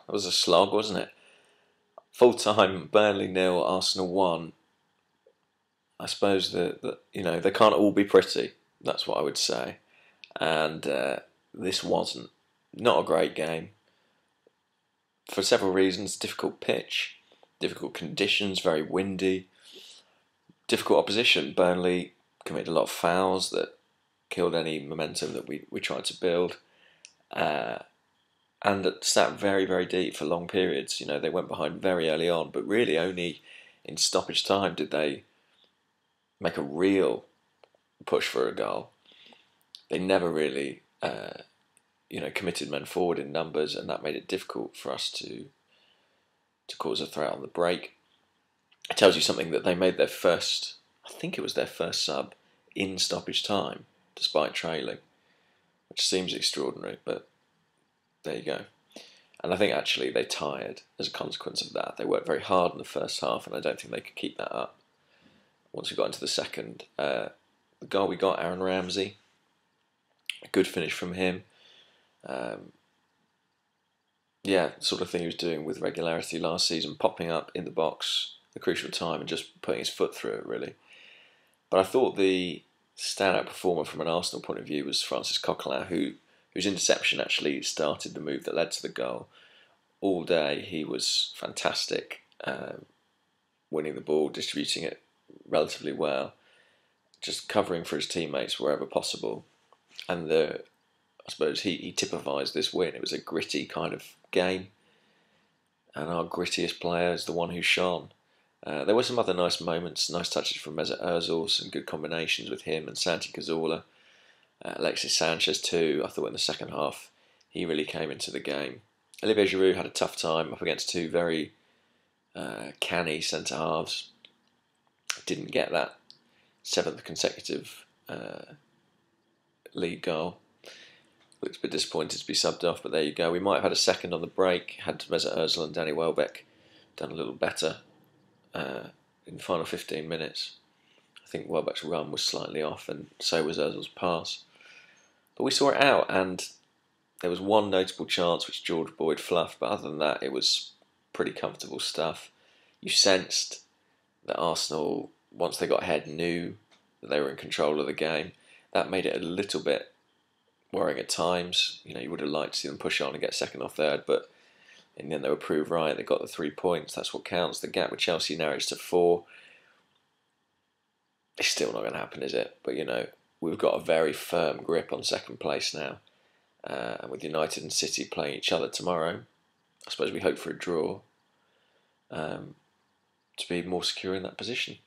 That was a slog, wasn't it? Full time, Burnley 0, Arsenal 1. I suppose that they can't all be pretty. That's what I would say. And this wasn't. Not a great game for several reasons. Difficult pitch, difficult conditions, very windy, difficult opposition. Burnley committed a lot of fouls that killed any momentum that we tried to build. And it sat very, very deep for long periods. They went behind very early on, but really only in stoppage time did they make a real push for a goal. They never really, committed men forward in numbers, and that made it difficult for us to cause a threat on the break. It tells you something that they made their first, I think it was their first sub in stoppage time, despite trailing, which seems extraordinary, but there you go. And I think actually they tired as a consequence of that. They worked very hard in the first half, and I don't think they could keep that up once we got into the second. The goal we got, Aaron Ramsey, a good finish from him. Sort of thing he was doing with regularity last season, popping up in the box at the crucial time and just putting his foot through it, really. But I thought the standout performer from an Arsenal point of view was Francis Coquelin, whose interception actually started the move that led to the goal. All day he was fantastic, winning the ball, distributing it relatively well, just covering for his teammates wherever possible. And I suppose he typifies this win. It was a gritty kind of game, and our grittiest player is the one who shone. There were some other nice moments, nice touches from Mesut Ozil, some good combinations with him and Santi Cazorla. Alexis Sanchez too. I thought in the second half he really came into the game. Olivier Giroud had a tough time up against two very canny centre halves. Didn't get that seventh consecutive league goal. Looks a bit disappointed to be subbed off, but there you go. We might have had a second on the break had Mesut Ozil and Danny Welbeck done a little better in the final 15 minutes. I think Welbeck's run was slightly off, and so was Ozil's pass. But we saw it out, and there was one notable chance which George Boyd fluffed, but other than that, it was pretty comfortable stuff. You sensed that Arsenal, once they got ahead, knew that they were in control of the game. That made it a little bit worrying at times. You would have liked to see them push on and get second or third, but in the end they were proved right. They got the 3 points. That's what counts. The gap with Chelsea narrows to 4. It's still not going to happen, is it? But we've got a very firm grip on second place now, and with United and City playing each other tomorrow, I suppose we hope for a draw to be more secure in that position.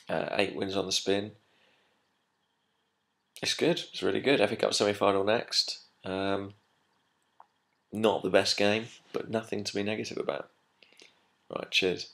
8 wins on the spin. It's good. It's really good. FA Cup semi-final next. Not the best game, but nothing to be negative about. Right, cheers.